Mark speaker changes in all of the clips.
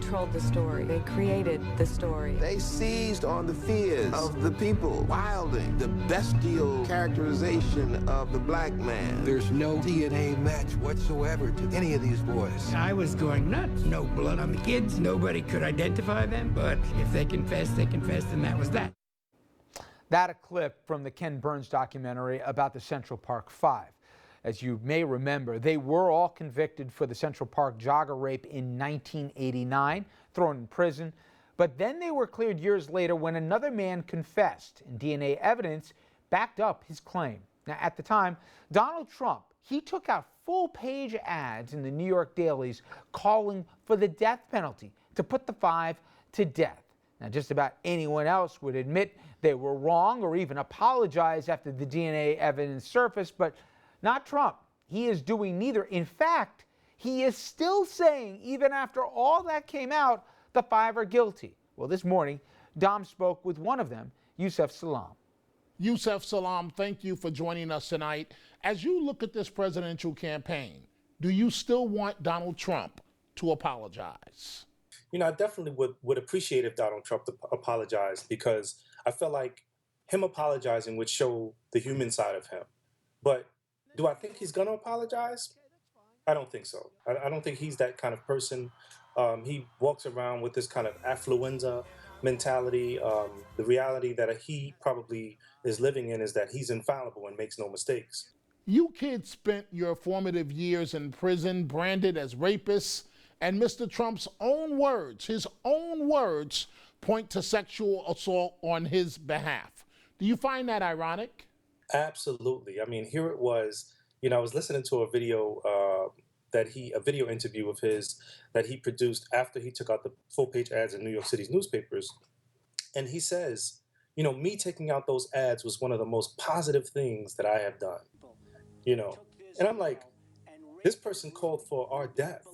Speaker 1: controlled the story. They created the story.
Speaker 2: They seized on the fears of the people, wilding the bestial characterization of the black man.
Speaker 3: There's no DNA match whatsoever to any of these boys.
Speaker 4: I was going nuts. No blood on the kids. Nobody could identify them, but if they confessed, and that was that.
Speaker 5: That a clip from the Ken Burns documentary about the Central Park Five. As you may remember, they were all convicted for the Central Park jogger rape in 1989, thrown in prison. But then they were cleared years later when another man confessed, and DNA evidence backed up his claim. Now, at the time, Donald Trump, he took out full-page ads in the New York dailies calling for the death penalty, to put the five to death. Now, just about anyone else would admit they were wrong or even apologize after the DNA evidence surfaced, but not Trump. He is doing neither. In fact, he is still saying, even after all that came out, the five are guilty. Well, this morning, Dom spoke with one of them, Yusef Salaam.
Speaker 6: Yusef Salaam, thank you for joining us tonight. As you look at this presidential campaign, do you still want Donald Trump to apologize?
Speaker 7: You know, I definitely would appreciate if Donald Trump apologized, because I felt like him apologizing would show the human side of him. But do I think he's going to apologize? I don't think so. I don't think he's that kind of person. He walks around with this kind of affluenza mentality. The reality that he probably is living in is that he's infallible and makes no mistakes.
Speaker 6: You kids spent your formative years in prison, branded as rapists, and Mr. Trump's own words, his own words, point to sexual assault on his behalf. Do you find that ironic?
Speaker 7: Absolutely. I mean, here it was, you know, I was listening to a video a video interview of his that he produced after he took out the full-page ads in New York City's newspapers. And he says, you know, me taking out those ads was one of the most positive things that I have done, you know. And I'm like, this person called for our death.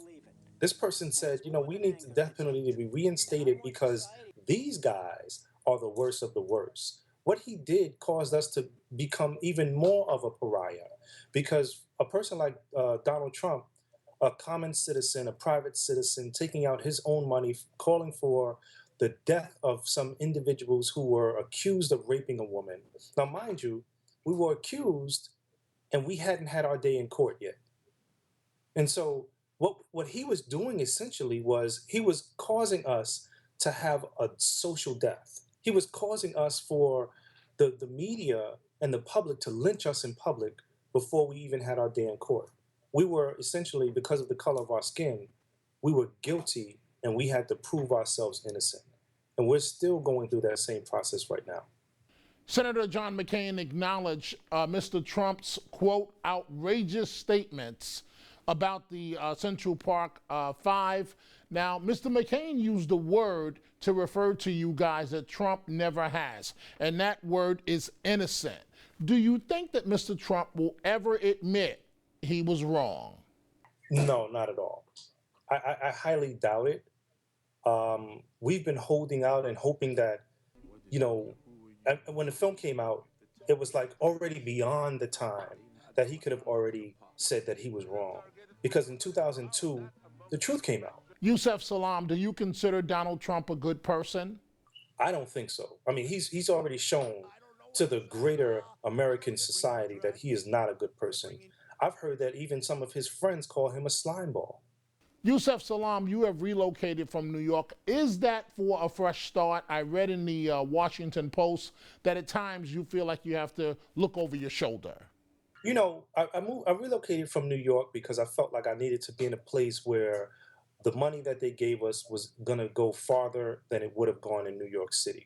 Speaker 7: This person said, you know, we need the death penalty to be reinstated because these guys are the worst of the worst. What he did caused us to become even more of a pariah, because a person like Donald Trump, a common citizen, a private citizen, taking out his own money, calling for the death of some individuals who were accused of raping a woman. Now, mind you, we were accused and we hadn't had our day in court yet. And so what he was doing essentially was he was causing us to have a social death. He was causing us for the media and the public to lynch us in public before we even had our day in court. We were essentially, because of the color of our skin, we were guilty and we had to prove ourselves innocent. And we're still going through that same process right now.
Speaker 6: Senator John McCain acknowledged Mr. Trump's, quote, outrageous statements about the Central Park Five. Now, Mr. McCain used a word to refer to you guys that Trump never has, and that word is innocent. Do you think that Mr. Trump will ever admit he was wrong?
Speaker 7: No, not at all. I highly doubt it. We've been holding out and hoping that, you know, when the film came out, it was like already beyond the time that he could have already said that he was wrong. Because in 2002, the truth came out.
Speaker 6: Yusef Salaam, do you consider Donald Trump a good person?
Speaker 7: I don't think so. I mean, he's already shown to the greater American society that he is not a good person. I've heard that even some of his friends call him a slimeball.
Speaker 6: Yusef Salaam, you have relocated from New York. Is that for a fresh start? I read in the Washington Post that at times you feel like you have to look over your shoulder.
Speaker 7: You know, I relocated from New York because I felt like I needed to be in a place where the money that they gave us was going to go farther than it would have gone in New York City.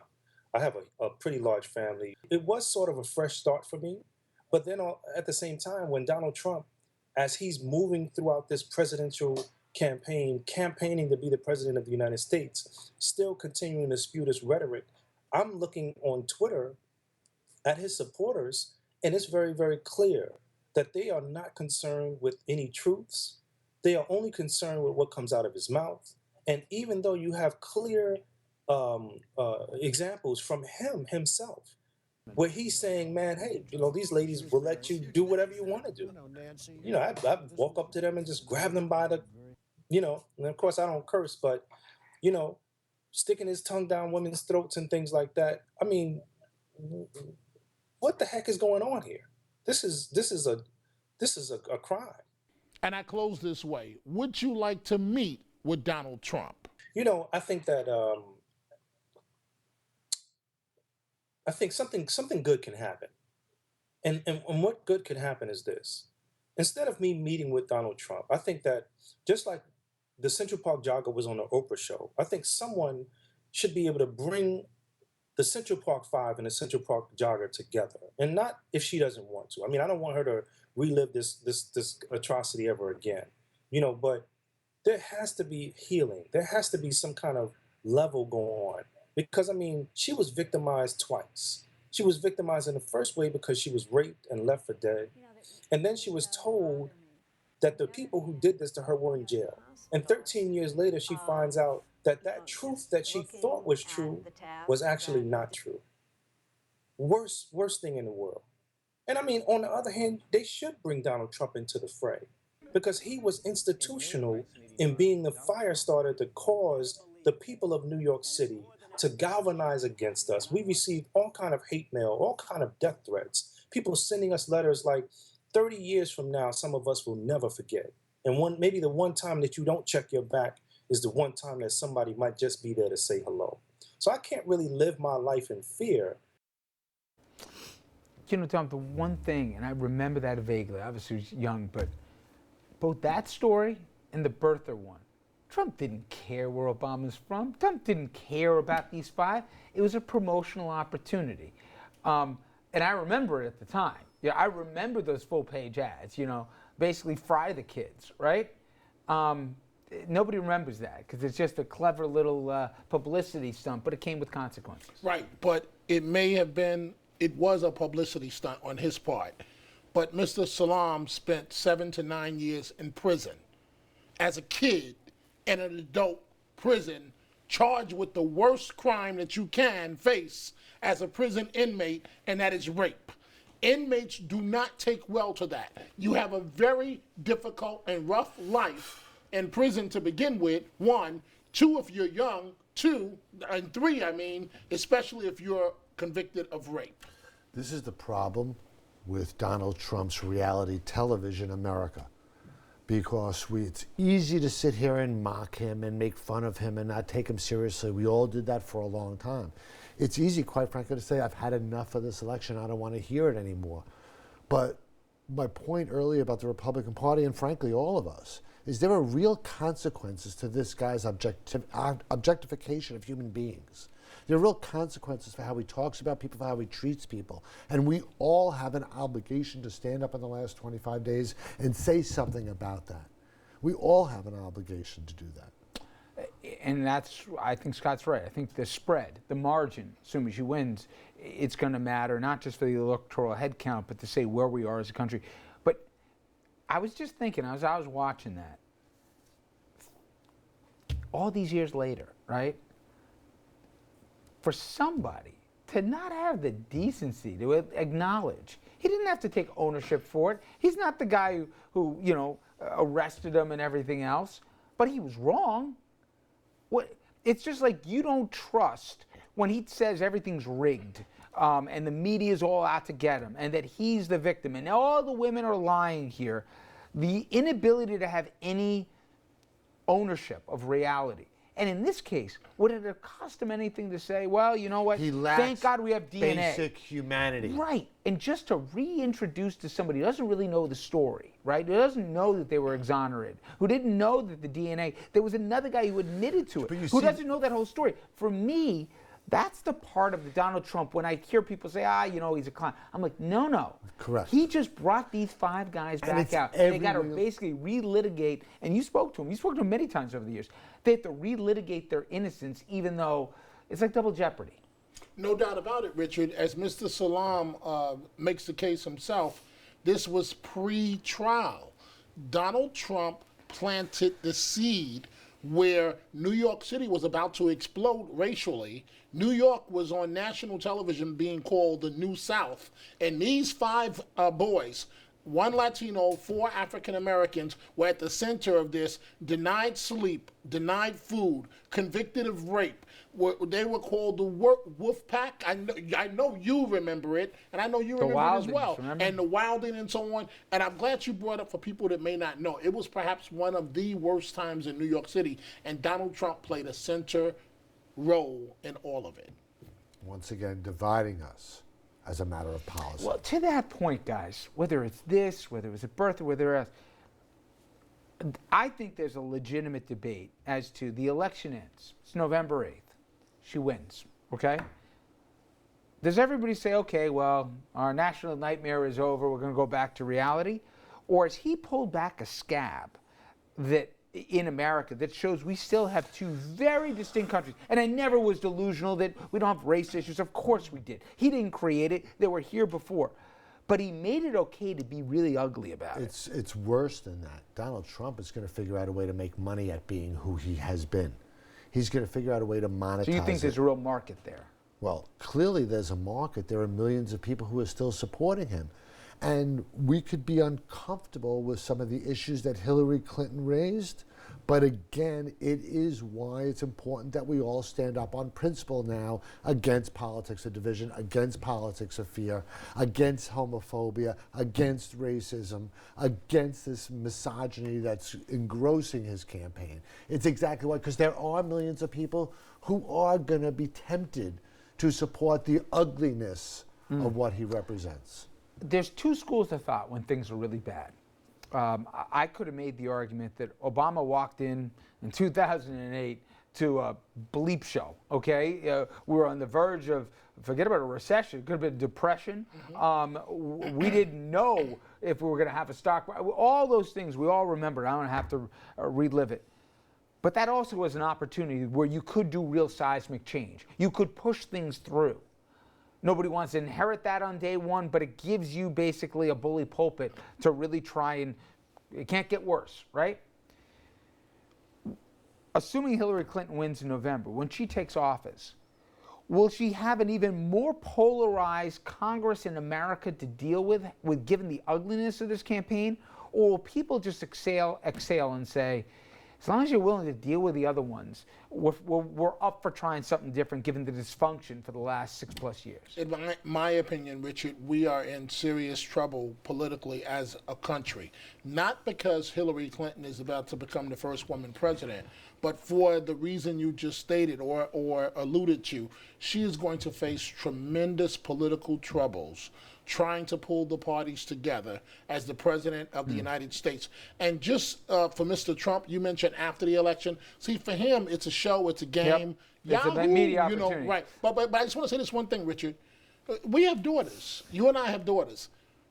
Speaker 7: I have a pretty large family. It was sort of a fresh start for me. But then at the same time, when Donald Trump, as he's moving throughout this presidential campaign, campaigning to be the president of the United States, still continuing to spew this rhetoric, I'm looking on Twitter at his supporters, and it's very, very clear that they are not concerned with any truths. They are only concerned with what comes out of his mouth. And even though you have clear examples from himself, where he's saying, man, hey, you know, these ladies will let you do whatever you want to do. You know, I walk up to them and just grab them by the, you know, and of course I don't curse, but you know, sticking his tongue down women's throats and things like that. I mean, what the heck is going on here? This is a crime.
Speaker 6: And I close this way. Would you like to meet with Donald Trump?
Speaker 7: You know, I think that something good can happen. And what good could happen is this. Instead of me meeting with Donald Trump, I think that just like the Central Park Jogger was on the Oprah show, I think someone should be able to bring the Central Park Five and the Central Park Jogger together. And not if she doesn't want to. I mean, I don't want her to relive this atrocity ever again. You know, but there has to be healing. There has to be some kind of level going on. Because, I mean, she was victimized twice. She was victimized in the first way because she was raped and left for dead. And then she was told that the people who did this to her were in jail. And 13 years later, she finds out that that truth that she thought was true was actually not true. Worst thing in the world. And I mean, on the other hand, they should bring Donald Trump into the fray because he was institutional in being the fire starter to cause the people of New York City to galvanize against us. We received all kind of hate mail, all kind of death threats. People sending us letters like 30 years from now, some of us will never forget. And maybe the one time that you don't check your back is the one time that somebody might just be there to say hello. So I can't really live my life in fear.
Speaker 5: You know, Tom, the one thing, and I remember that vaguely, obviously I was young, but both that story and the birther one, Trump didn't care where Obama's from. Trump didn't care about these five. It was a promotional opportunity. And I remember it at the time. Yeah, I remember those full-page ads, you know, basically fry the kids, right? Nobody remembers that because it's just a clever little publicity stunt, but it came with consequences.
Speaker 6: Right, but it was a publicity stunt on his part. But Mr. Salaam spent 7 to 9 years in prison as a kid in an adult prison, charged with the worst crime that you can face as a prison inmate, and that is rape. Inmates do not take well to that. You have a very difficult and rough life in prison to begin with, 1. 2, if you're young, 2, and 3, I mean, especially if you're convicted of rape.
Speaker 8: This is the problem with Donald Trump's reality television America. Because it's easy to sit here and mock him and make fun of him and not take him seriously. We all did that for a long time. It's easy, quite frankly, to say, I've had enough of this election, I don't want to hear it anymore. But my point earlier about the Republican Party, and frankly all of us, is there are real consequences to this guy's objectification of human beings. There are real consequences for how he talks about people, for how he treats people. And we all have an obligation to stand up in the last 25 days and say something about that. We all have an obligation to do that.
Speaker 5: And I think Scott's right. I think the spread, the margin, as soon as he wins, it's going to matter, not just for the electoral head count, but to say where we are as a country. But I was just thinking, as I was watching that, all these years later, right? For somebody to not have the decency to acknowledge, he didn't have to take ownership for it. He's not the guy who you know, arrested him and everything else, but he was wrong. It's just like you don't trust when he says everything's rigged and the media's all out to get him and that he's the victim and all the women are lying here. The inability to have any ownership of reality. And in this case, would it have cost him anything to say, well, you know what, thank God we have DNA.
Speaker 8: Basic humanity.
Speaker 5: Right, and just to reintroduce to somebody who doesn't really know the story, right, who doesn't know that they were exonerated, who didn't know that the DNA, there was another guy who admitted to it, who doesn't know that whole story. For me, that's the part of the Donald Trump when I hear people say, you know, he's a clown. I'm like, no.
Speaker 8: Correct.
Speaker 5: He just brought these 5 guys back out. And they got to basically relitigate, and you spoke to him many times over the years. They have to relitigate their innocence, even though it's like double jeopardy.
Speaker 6: No doubt about it, Richard. As Mr. Salaam makes the case himself, this was pre-trial. Donald Trump planted the seed where New York City was about to explode racially. New York was on national television being called the New South. And these 5 boys 1 Latino, 4 African Americans were at the center of this, denied sleep, denied food, convicted of rape. They were called the Wolf Pack. I know you remember it, and I know you remember it as well.
Speaker 5: Remember?
Speaker 6: And the Wilding and so on. And I'm glad you brought up for people that may not know. It was perhaps one of the worst times in New York City, and Donald Trump played a center role in all of it.
Speaker 8: Once again, dividing us as a matter of policy.
Speaker 5: Well, to that point, guys, whether it's this, whether it was a birth, or whether else, I think there's a legitimate debate as to the election ends. It's November 8th. She wins, okay? Does everybody say, okay, well, our national nightmare is over, we're going to go back to reality? Or has he pulled back a scab that in America that shows we still have two very distinct countries? And I never was delusional that we don't have race issues. Of course we did. He didn't create it. They were here before. But he made it okay to be really ugly about it.
Speaker 8: It's worse than that. Donald Trump is going to figure out a way to make money at being who he has been. He's going to figure out a way to monetize
Speaker 5: So you think there's a real market there?
Speaker 8: Well, clearly there's a market. There are millions of people who are still supporting him. And we could be uncomfortable with some of the issues that Hillary Clinton raised. But again, it is why it's important that we all stand up on principle now against politics of division, against politics of fear, against homophobia, against racism, against this misogyny that's engrossing his campaign. It's exactly why, because there are millions of people who are going to be tempted to support the ugliness of what he represents.
Speaker 5: There's two schools of thought when things are really bad. I could have made the argument that Obama walked in 2008 to a bleep show, okay? We were on the verge of, forget about a recession, it could have been depression. We didn't know if we were going to have a stock. All those things we all remember. I don't have to relive it. But that also was an opportunity where you could do real seismic change. You could push things through. Nobody wants to inherit that on day one, but it gives you basically a bully pulpit to really try and, it can't get worse, right? Assuming Hillary Clinton wins in November, when she takes office, will she have an even more polarized Congress in America to deal with given the ugliness of this campaign? Or will people just exhale and say, as long as you're willing to deal with the other ones, we're up for trying something different given the dysfunction for the last 6+ years?
Speaker 6: In my opinion, Richard, we are in serious trouble politically as a country. Not because Hillary Clinton is about to become the first woman president, but for the reason you just stated or alluded to. She is going to face tremendous political troubles trying to pull the parties together as the president of the United States. And just for Mr. Trump, you mentioned after the election. See, for him, it's a show, it's a game.
Speaker 5: Yep. It's a media opportunity.
Speaker 6: Right. But I just want to say this one thing, Richard. We have daughters. You and I have daughters.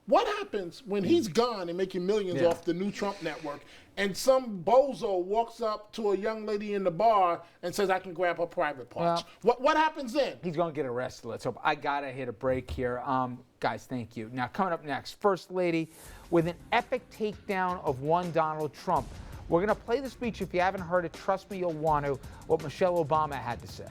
Speaker 6: What happens when he's gone and making millions off the new Trump network, and some bozo walks up to a young lady in the bar and says, I can grab her private parts? What happens then?
Speaker 5: He's going to get arrested. Let's hope. I got to hit a break here. Guys, thank you. Now, coming up next, First Lady with an epic takedown of one Donald Trump. We're going to play the speech. If you haven't heard it, trust me, you'll want to, what Michelle Obama had to say.